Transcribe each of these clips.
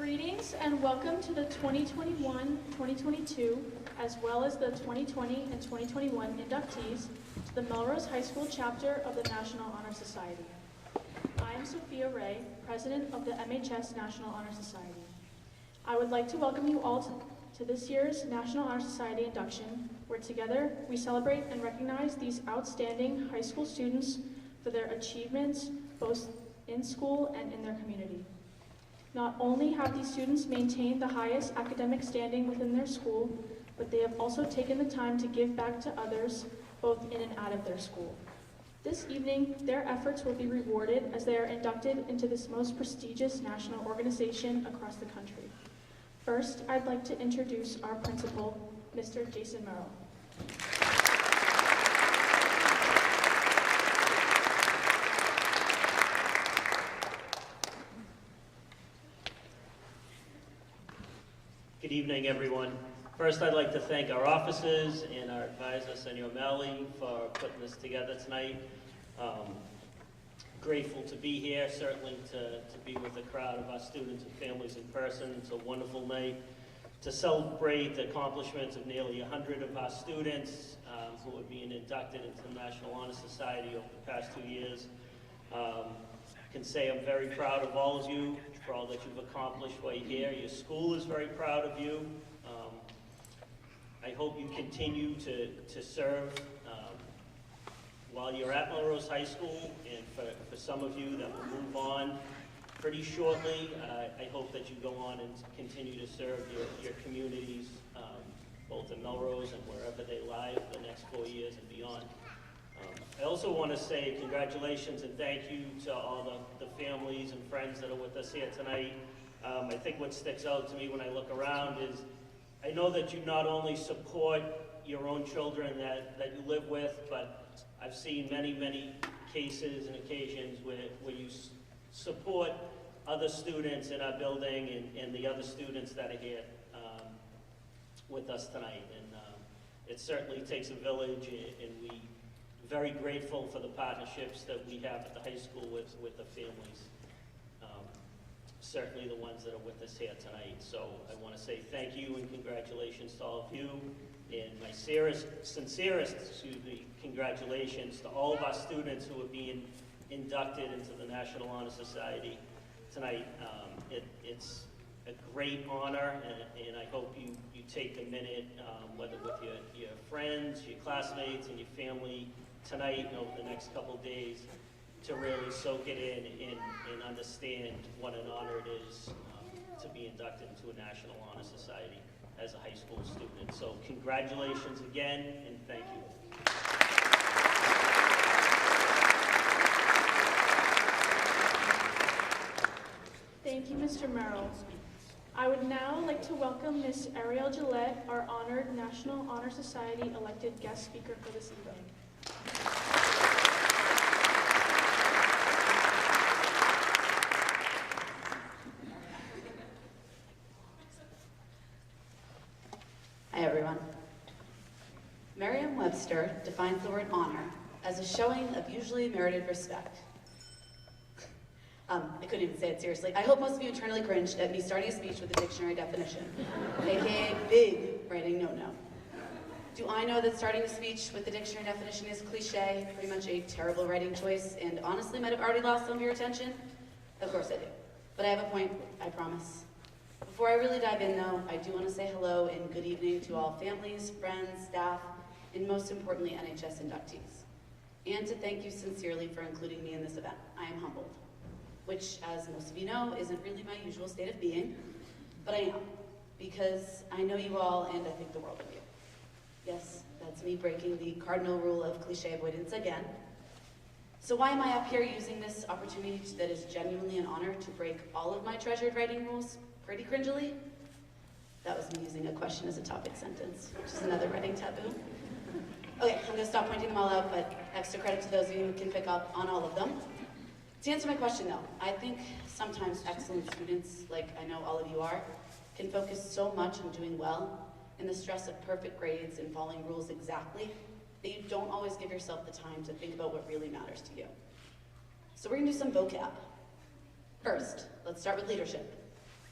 Greetings and welcome to the 2021-2022, as well as the 2020 and 2021 inductees to the Melrose High School chapter of the National Honor Society. I am Sophia Ray, President of the MHS National Honor Society. I would like to welcome you all to this year's National Honor Society induction, where together we celebrate and recognize these outstanding high school students for their achievements both in school and in their community. Not only have these students maintained the highest academic standing within their school, but they have also taken the time to give back to others, both in and out of their school. This evening, their efforts will be rewarded as they are inducted into this most prestigious national organization across the country. First, I'd like to introduce our principal, Mr. Jason Merrill. Good evening, everyone. First, I'd like to thank our officers and our advisor, Senor Melli, for putting this together tonight. Grateful to be here, certainly to be with a crowd of our students and families in person. It's a wonderful night to celebrate the accomplishments of nearly 100 of our students who are being inducted into the National Honor Society over the past 2 years. I can say I'm very proud of all of you for all that you've accomplished while you're here. Your school is very proud of you. I hope you continue to serve while you're at Melrose High School, and for some of you that will move on pretty shortly, I hope that you go on and continue to serve your communities, both in Melrose and wherever they lie for the next 4 years and beyond. I also want to say congratulations and thank you to all the families and friends that are with us here tonight. I think what sticks out to me when I look around is I know that you not only support your own children that you live with, but I've seen many cases and occasions where you support other students in our building and the other students that are here with us tonight. And it certainly takes a village, and we're very grateful for the partnerships that we have at the high school with the families. Certainly the ones that are with us here tonight. So I want to say thank you and congratulations to all of you. And my sincerest congratulations to all of our students who are being inducted into the National Honor Society tonight. It's a great honor, and I hope you take a minute, whether with your friends, your classmates, and your family tonight and over the next couple days, to really soak it in and understand what an honor it is to be inducted into a National Honor Society as a high school student. So congratulations again, and thank you. Thank you, Mr. Merrill. I would now like to welcome Ms. Ariel Gillette, our honored National Honor Society elected guest speaker for this evening. Hi, everyone. Merriam-Webster defines the word honor as a showing of usually merited respect. I couldn't even say it seriously. I hope most of you internally cringed at me starting a speech with a dictionary definition, aka big writing no-no. Do I know that starting a speech with the dictionary definition is cliche, pretty much a terrible writing choice, and honestly might have already lost some of your attention? Of course I do. But I have a point, I promise. Before I really dive in though, I do want to say hello and good evening to all families, friends, staff, and most importantly, NHS inductees. And to thank you sincerely for including me in this event. I am humbled, which, as most of you know, isn't really my usual state of being, but I am, because I know you all and I think the world of you. Yes, that's me breaking the cardinal rule of cliche avoidance again. So why am I up here using this opportunity that is genuinely an honor to break all of my treasured writing rules pretty cringily? That was me using a question as a topic sentence, which is another writing taboo. Okay, I'm gonna stop pointing them all out, but extra credit to those of you who can pick up on all of them. To answer my question though, I think sometimes excellent students, like I know all of you are, can focus so much on doing well in the stress of perfect grades and following rules exactly that you don't always give yourself the time to think about what really matters to you. So we're gonna do some vocab. First, let's start with leadership.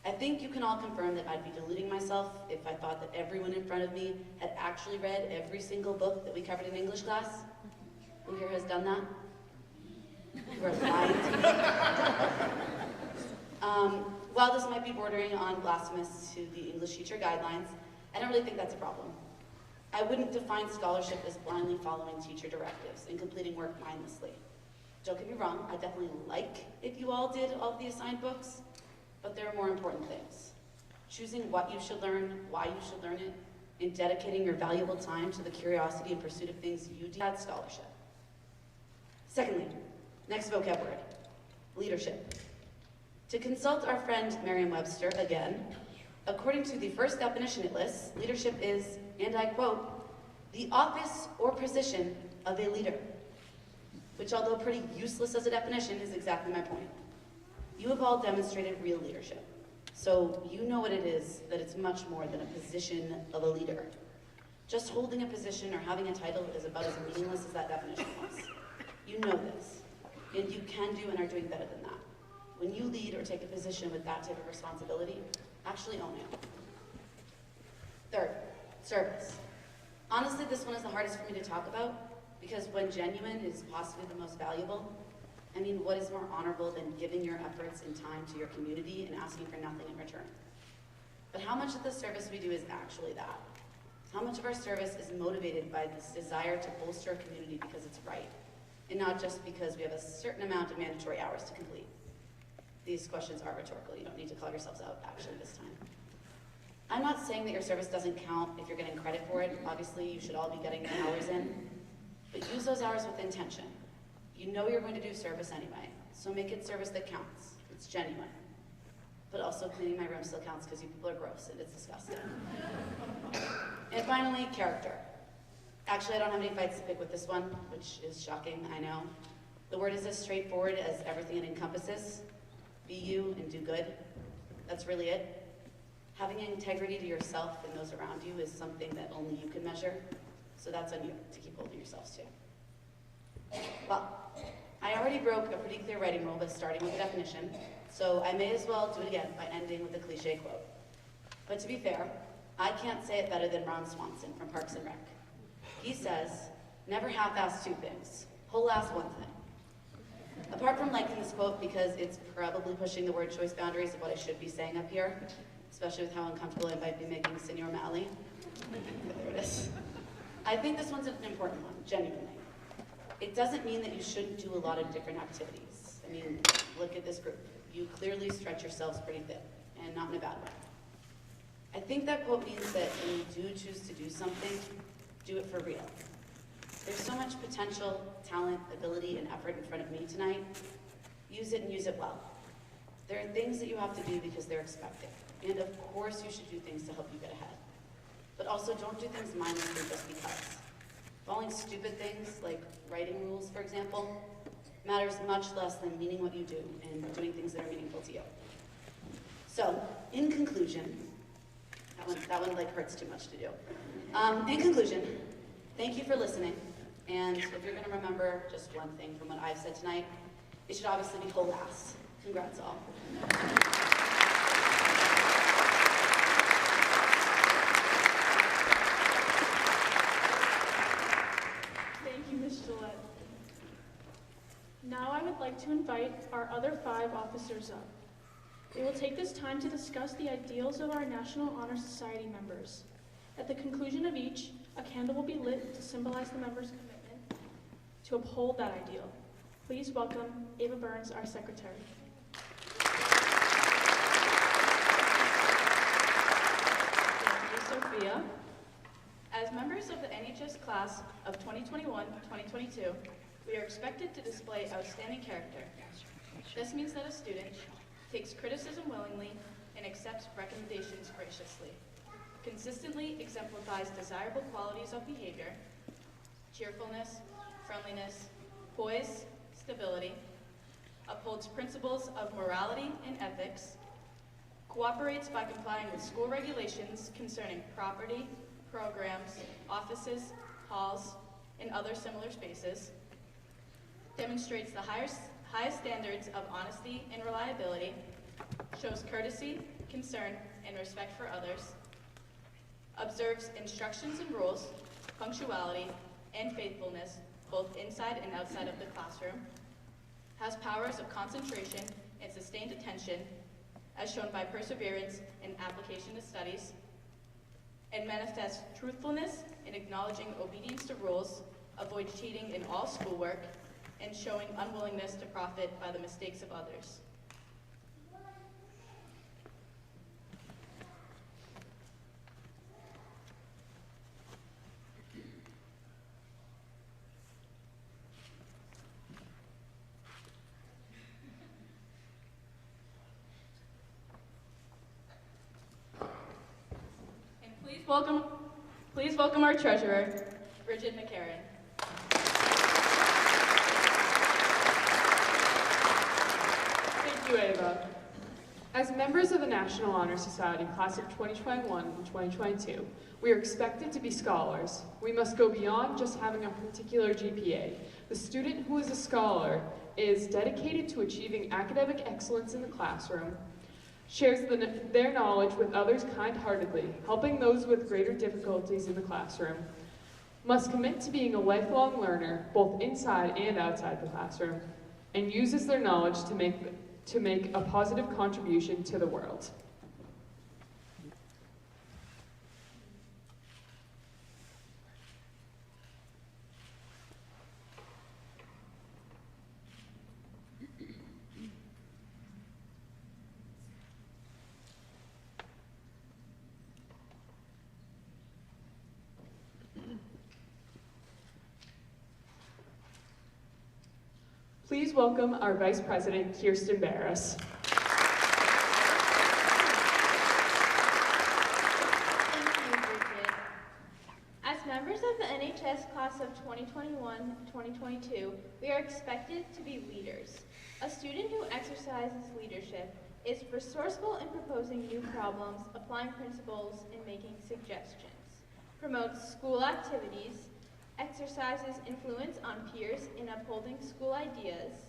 I think you can all confirm that I'd be deluding myself if I thought that everyone in front of me had actually read every single book that we covered in English class. Who here has done that? We're lying to you. While this might be bordering on blasphemous to the English teacher guidelines, I don't really think that's a problem. I wouldn't define scholarship as blindly following teacher directives and completing work mindlessly. Don't get me wrong, I definitely like if you all did all of the assigned books, but there are more important things. Choosing what you should learn, why you should learn it, and dedicating your valuable time to the curiosity and pursuit of things you do. That's scholarship. Secondly, next vocab word, leadership. To consult our friend Merriam-Webster again, according to the first definition it lists, leadership is, and I quote, the office or position of a leader, which although pretty useless as a definition is exactly my point. You have all demonstrated real leadership, so you know what it is, that it's much more than a position of a leader. Just holding a position or having a title is about as meaningless as that definition was. You know this, and you can do and are doing better than that. When you lead or take a position with that type of responsibility, actually own it. Third, service. Honestly, this one is the hardest for me to talk about because when genuine is possibly the most valuable, I mean, what is more honorable than giving your efforts and time to your community and asking for nothing in return? But how much of the service we do is actually that? How much of our service is motivated by this desire to bolster our community because it's right, and not just because we have a certain amount of mandatory hours to complete? These questions are rhetorical. You don't need to call yourselves out, actually, this time. I'm not saying that your service doesn't count if you're getting credit for it. Obviously, you should all be getting the hours in. But use those hours with intention. You know you're going to do service anyway, so make it service that counts. It's genuine. But also cleaning my room still counts because you people are gross and it's disgusting. And finally, character. Actually, I don't have any fights to pick with this one, which is shocking, I know. The word is as straightforward as everything it encompasses. Be you and do good. That's really it. Having integrity to yourself and those around you is something that only you can measure, so that's on you to keep holding yourselves to. Well, I already broke a pretty clear writing rule by starting with a definition, so I may as well do it again by ending with a cliche quote. But to be fair, I can't say it better than Ron Swanson from Parks and Rec. He says, never half-ass two things, whole-ass one thing. Apart from liking this quote because it's probably pushing the word choice boundaries of what I should be saying up here, especially with how uncomfortable I might be making Senor Malley. There it is. I think this one's an important one, genuinely. It doesn't mean that you shouldn't do a lot of different activities. I mean, look at this group. You clearly stretch yourselves pretty thin, and not in a bad way. I think that quote means that when you do choose to do something, do it for real. There's so much potential, talent, ability, and effort in front of me tonight. Use it and use it well. There are things that you have to do because they're expected. And of course you should do things to help you get ahead. But also don't do things mindlessly just because. Following stupid things, like writing rules, for example, matters much less than meaning what you do and doing things that are meaningful to you. So, in conclusion, that one like hurts too much to do. In conclusion, thank you for listening. And if you're going to remember just one thing from what I've said tonight, it should obviously be whole ass. Congrats all. Thank you, Ms. Gillette. Now I would like to invite our other 5 officers up. They will take this time to discuss the ideals of our National Honor Society members. At the conclusion of each, a candle will be lit to symbolize the members' commitment to uphold that ideal. Please welcome Ava Burns, our secretary. Thank you, Sophia. As members of the NHS class of 2021-2022, we are expected to display outstanding character. This means that a student takes criticism willingly and accepts recommendations graciously, consistently exemplifies desirable qualities of behavior, cheerfulness, friendliness, poise, stability, upholds principles of morality and ethics, cooperates by complying with school regulations concerning property, programs, offices, halls, and other similar spaces, demonstrates the highest standards of honesty and reliability, shows courtesy, concern, and respect for others, observes instructions and rules, punctuality, and faithfulness, both inside and outside of the classroom, has powers of concentration and sustained attention, as shown by perseverance in application to studies, and manifests truthfulness in acknowledging obedience to rules, avoid cheating in all schoolwork, and showing unwillingness to profit by the mistakes of others. And please welcome our treasurer, Bridget McCarran. Thank you, Ava. As members of the National Honor Society class of 2021 and 2022, we are expected to be scholars. We must go beyond just having a particular GPA. The student who is a scholar is dedicated to achieving academic excellence in the classroom, shares their knowledge with others kind-heartedly, helping those with greater difficulties in the classroom, must commit to being a lifelong learner, both inside and outside the classroom, and uses their knowledge to make a positive contribution to the world. Please welcome our Vice President, Kirsten Barris. Thank you, Bridget. As members of the NHS class of 2021-2022, we are expected to be leaders. A student who exercises leadership is resourceful in proposing new problems, applying principles, and making suggestions, promotes school activities, exercises influence on peers in upholding school ideas,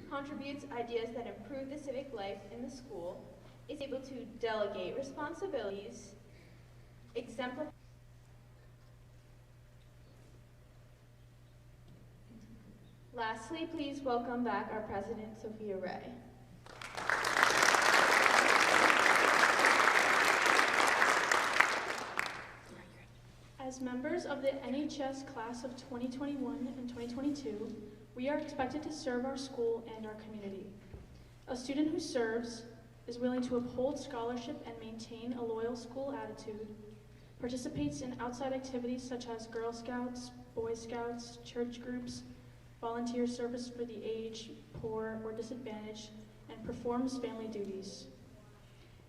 contributes ideas that improve the civic life in the school, is able to delegate responsibilities, exemplify. Lastly, please welcome back our President, Sophia Ray. As members of the NHS class of 2021 and 2022, we are expected to serve our school and our community. A student who serves is willing to uphold scholarship and maintain a loyal school attitude, participates in outside activities such as Girl Scouts, Boy Scouts, church groups, volunteer service for the aged, poor, or disadvantaged, and performs family duties.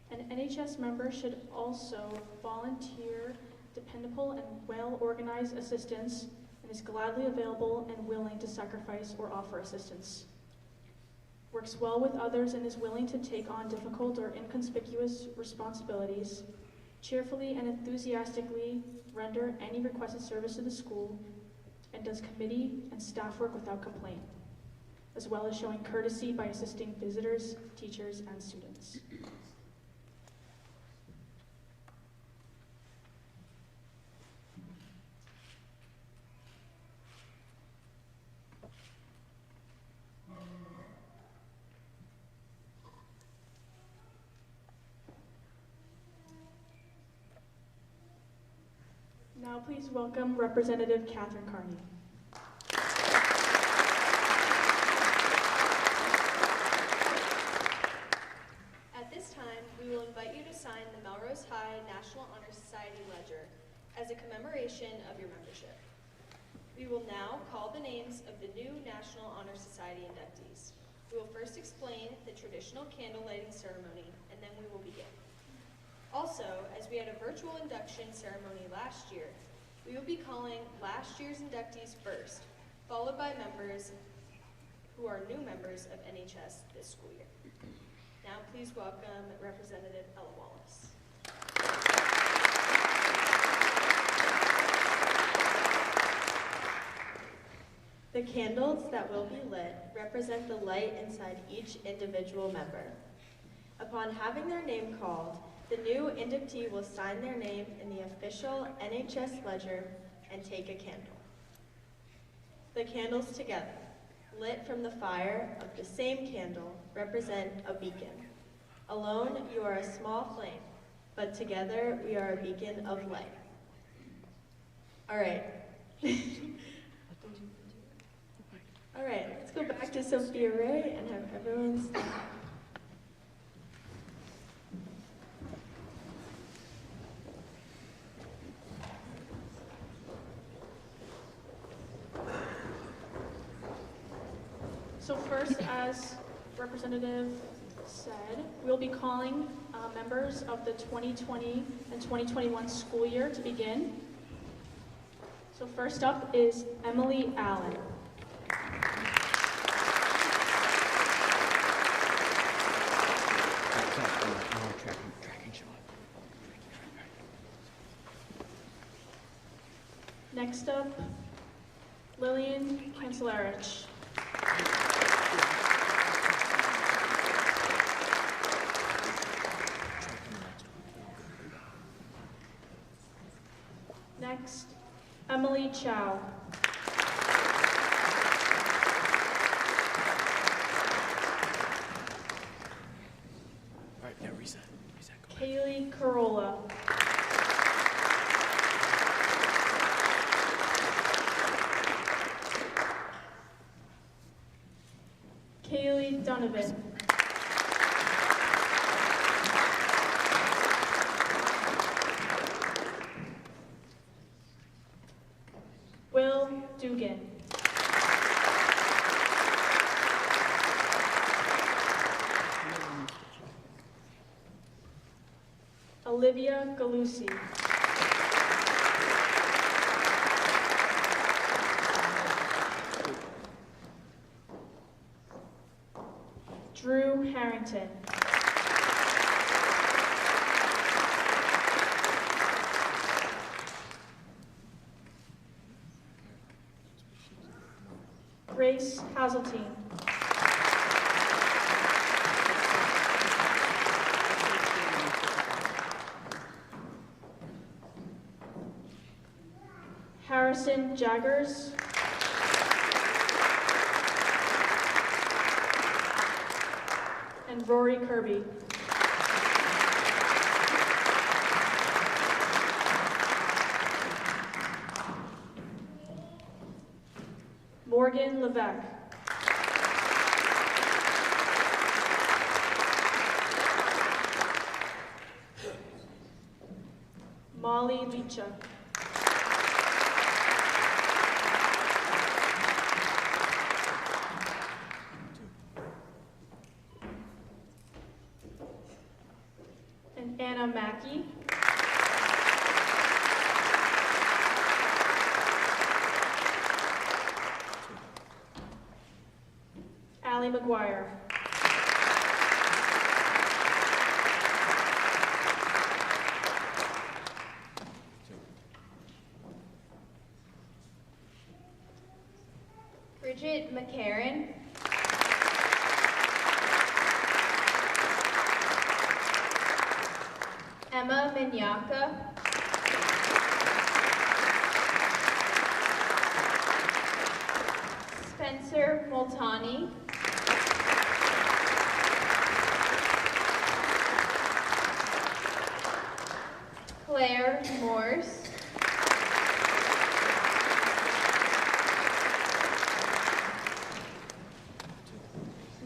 An NHS member should also volunteer dependable and well-organized assistance, and is gladly available and willing to sacrifice or offer assistance. Works well with others and is willing to take on difficult or inconspicuous responsibilities, cheerfully and enthusiastically render any requested service to the school, and does committee and staff work without complaint, as well as showing courtesy by assisting visitors, teachers, and students. Now please welcome Representative Catherine Carney. At this time, we will invite you to sign the Melrose High National Honor Society Ledger as a commemoration of your membership. We will now call the names of the new National Honor Society inductees. We will first explain the traditional candle lighting ceremony, and then we will begin. Also, as we had a virtual induction ceremony last year, we will be calling last year's inductees first, followed by members who are new members of NHS this school year. Now please welcome Representative Ella Wallace. The candles that will be lit represent the light inside each individual member. A Upon having their name called, the new inductee will sign their name in the official NHS ledger and take a candle. The candles together, lit from the fire of the same candle, represent a beacon. Alone, you are a small flame, but together we are a beacon of light. All right. All right, let's go back to Sophia Ray and have everyone stand. So first, as Representative said, we'll be calling members of the 2020 and 2021 school year to begin. So first up is Emily Allen. Next up, Lillian Kancelarich. Next, Emily Chow. All right, now reset. Kaylee Carolla. Kaylee Donovan. Will Dugan. Olivia Galusi. Drew Harrington. Grace Hazeltine. Harrison Jaggers. And Rory Kirby. Morgan Levesque. Molly Licha. And Anna Mackey. Allie McGuire. Bridget McCarran. Emma Minyaka. Spencer Multani. Claire Morse.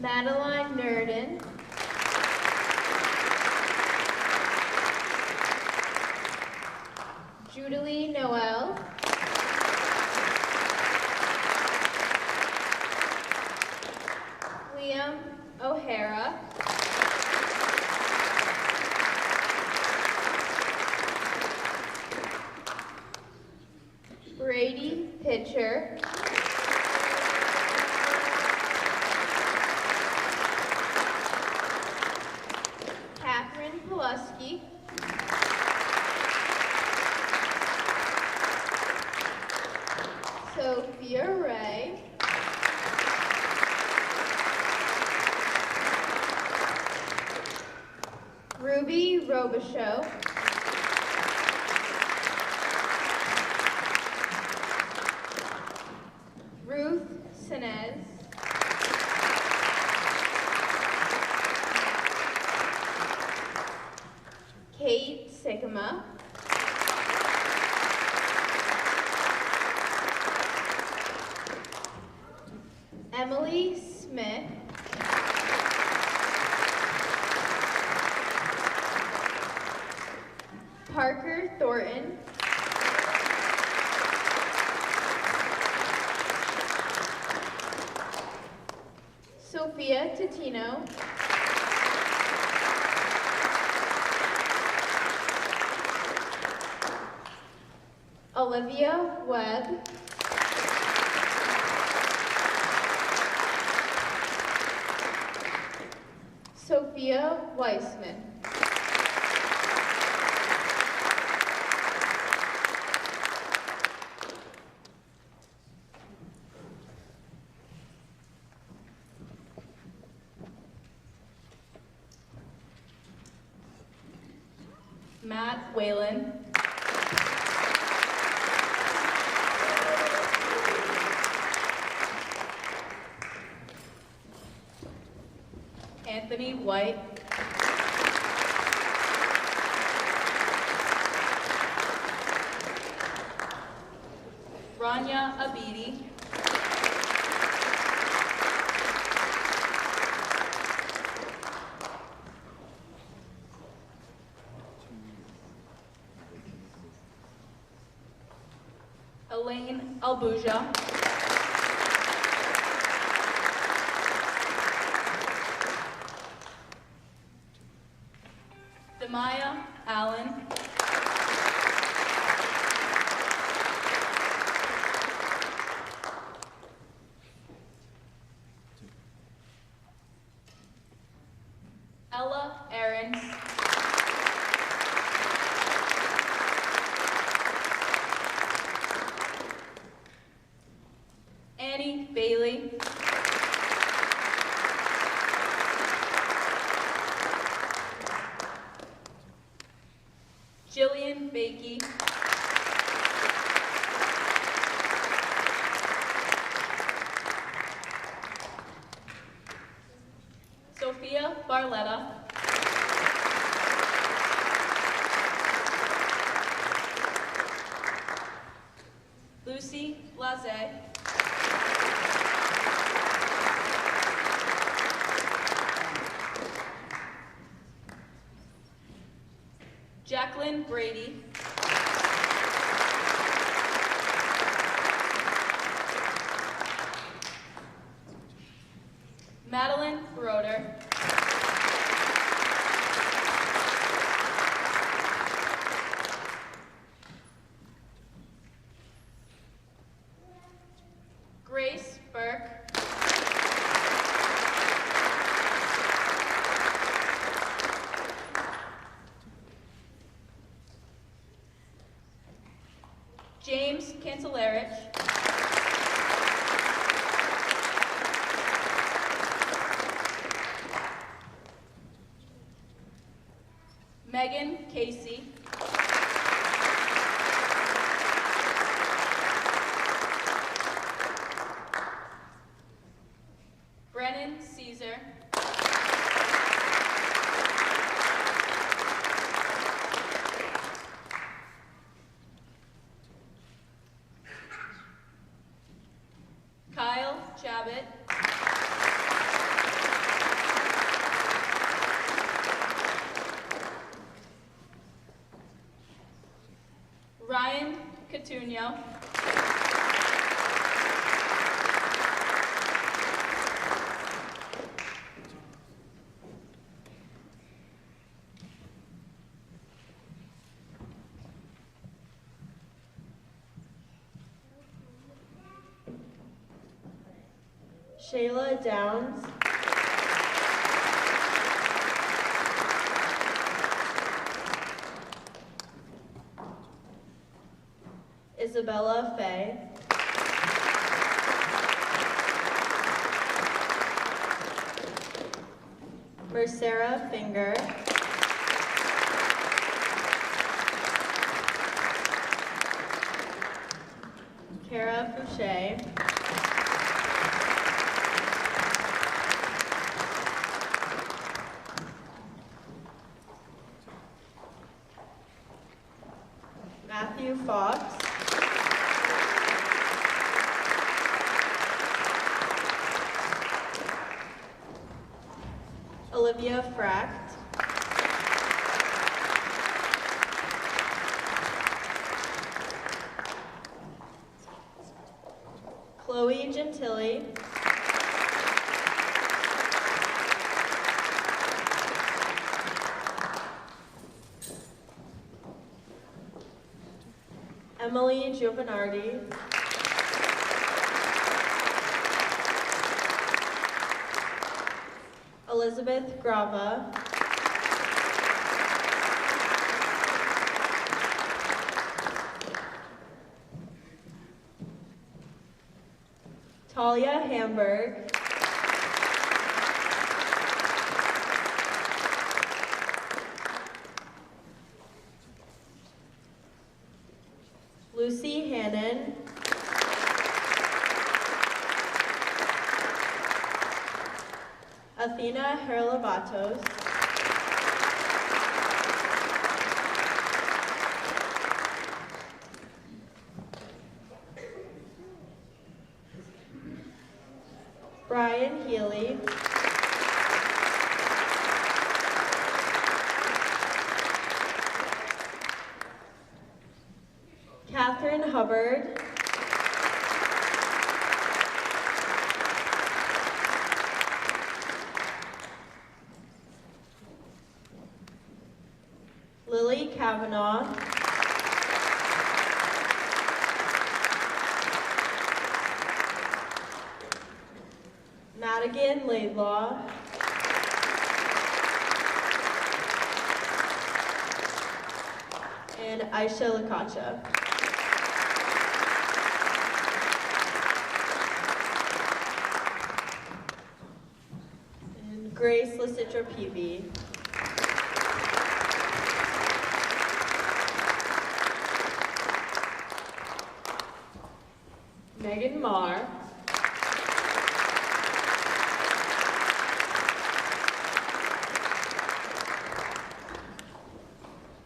Madeline Nurden. Judalee Noel. Liam O'Hara. Brady Pitcher. Catherine Pulaski. Sophia Ray. Robichaux. Ruth Sinez. Kate Sigma. Emily Smith. Parker Thornton. Sophia Titino. Olivia Webb. Sophia Weissman. Matt Whalen. Anthony White. Rania Abidi. Elaine Albuja. Demaya Allen. Ella Aarons. Annie Bailey. Jillian Bakey. Sophia Barletta. Lucy Lazet. Jacqueline Brady. Madeline Broder. Grace Burke. James Cancelarich. Megan Casey. Brennan Caesar. Kyle Chabot. Ryan Catuno. Shayla Downs. Isabella Fay. Mercera Finger. Boucher. Matthew Fox. Olivia Fracht. Chloe Gentili. Emily Giovanardi. Elizabeth Grava. Talia Hamburg. Lucy Hannon. Athena Herlavatos. Brian Healy. Catherine Hubbard. Lily Kavanaugh. Madigan Laidlaw. And Aisha Lakacha. And Grace Lasitra Peavy. Megan Marr.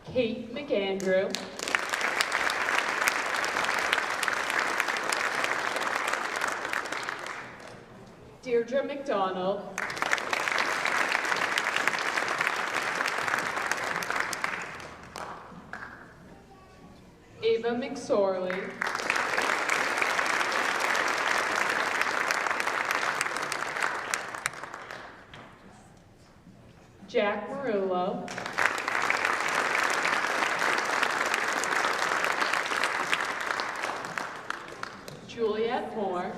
Kate McAndrew. Deirdre McDonald. Ava McSorley. Jack Marullo. Juliet Moore.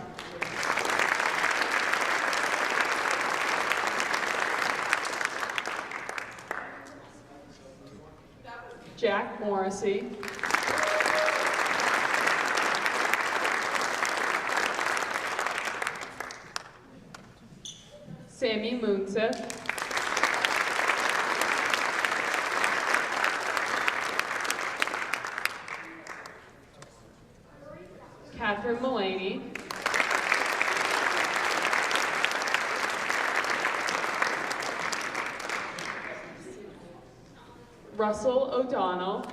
Jack Morrissey. Sammy Moonseth. Catherine Mullaney. Russell O'Donnell.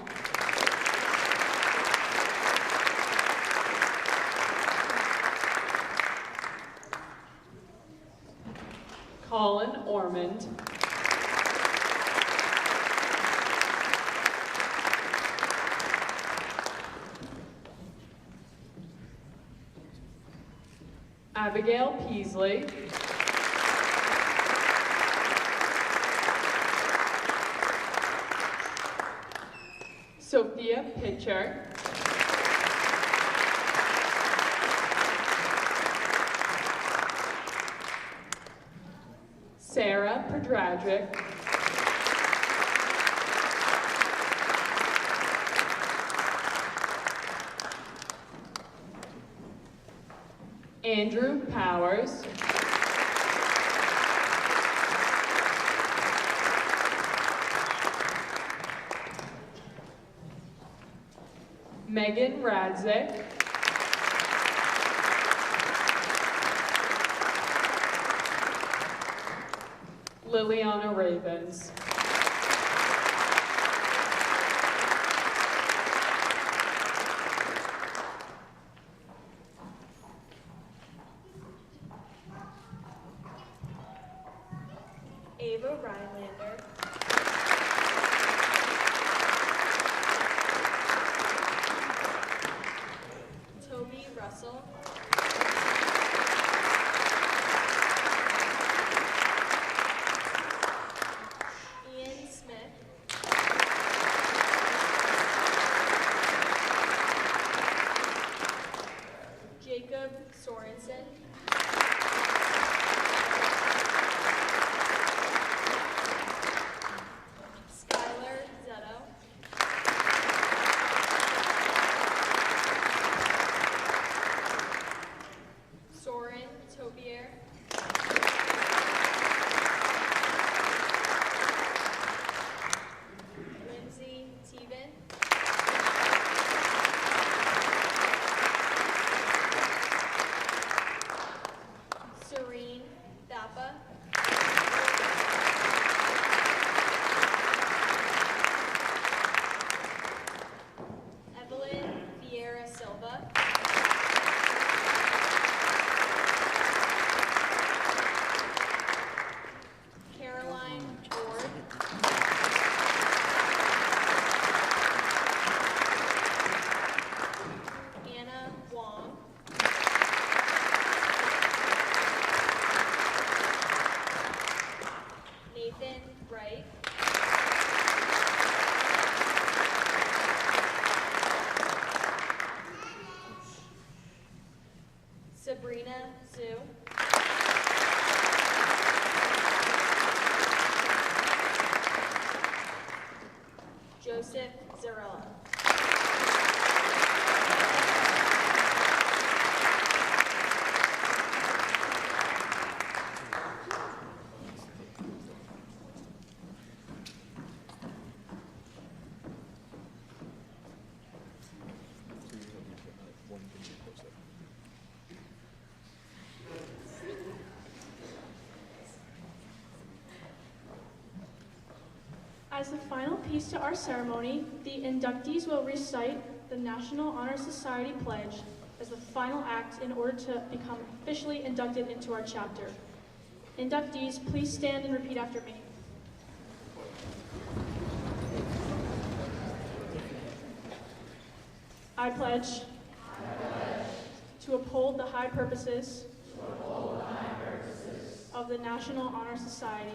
Colin Ormond. Abigail Peasley. Sophia Pitcher. Sarah Predragic. Andrew Powers. Megan Radzik. Liliana Ravens. Ava Rhinelander. Toby Russell. Ian Smith. Jacob Sorensen. Skylar Zetto. Soren Tobier. Lindsay Teven. Serene Thapa. Evelyn Vieira Silva. Caroline Ward. Anna Wong. Nathan Wright. Sabrina Zhu. Joseph Zarella. As the final piece to our ceremony, the inductees will recite the National Honor Society Pledge as the final act in order to become officially inducted into our chapter. Inductees, please stand and repeat after me. I pledge to uphold the high purposes of the National Honor Society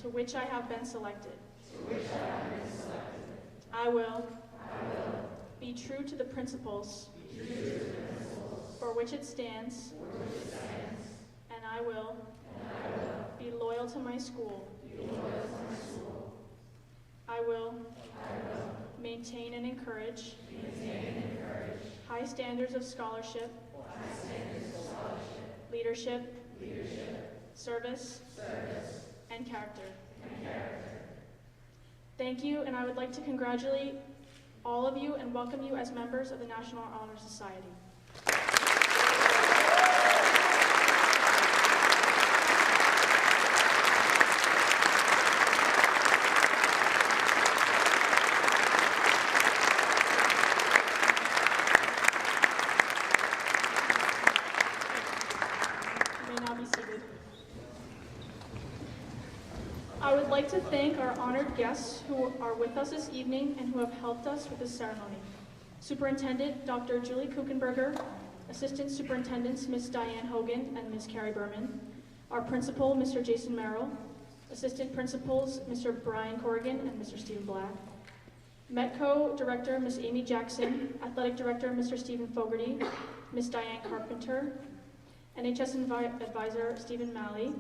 to which I have been selected. I will be true to the principles for which it stands, and I will be loyal to my school. I will maintain and encourage high standards of scholarship, leadership, service, and character. Thank you, and I would like to congratulate all of you and welcome you as members of the National Honor Society. You may now be seated. I would like to thank our honored guests who are with us this evening and who have helped us with this ceremony. Superintendent Dr. Julie Kuchenberger, Assistant Superintendents Ms. Diane Hogan and Ms. Carrie Berman, our Principal Mr. Jason Merrill, Assistant Principals Mr. Brian Corrigan and Mr. Stephen Black, Metco Director Ms. Amy Jackson, Athletic Director Mr. Stephen Fogarty, Ms. Diane Carpenter, NHS Advisor Stephen Malley,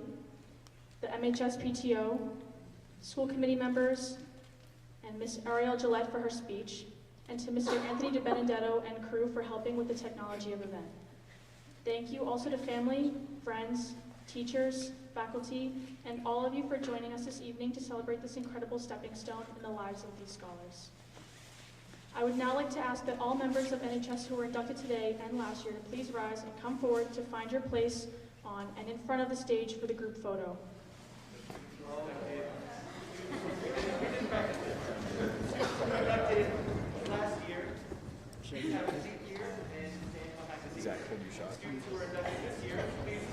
the MHS PTO, school committee members, and Ms. Ariel Gillette for her speech, and to Mr. Anthony DiBenedetto and crew for helping with the technology of the event. Thank you also to family, friends, teachers, faculty, and all of you for joining us this evening to celebrate this incredible stepping stone in the lives of these scholars. I would now like to ask that all members of NHS who were inducted today and last year to please rise and come forward to find your place on and in front of the stage for the group photo. Last year, have a seat here, and Zach, hold your shot. students who were inducted this year, please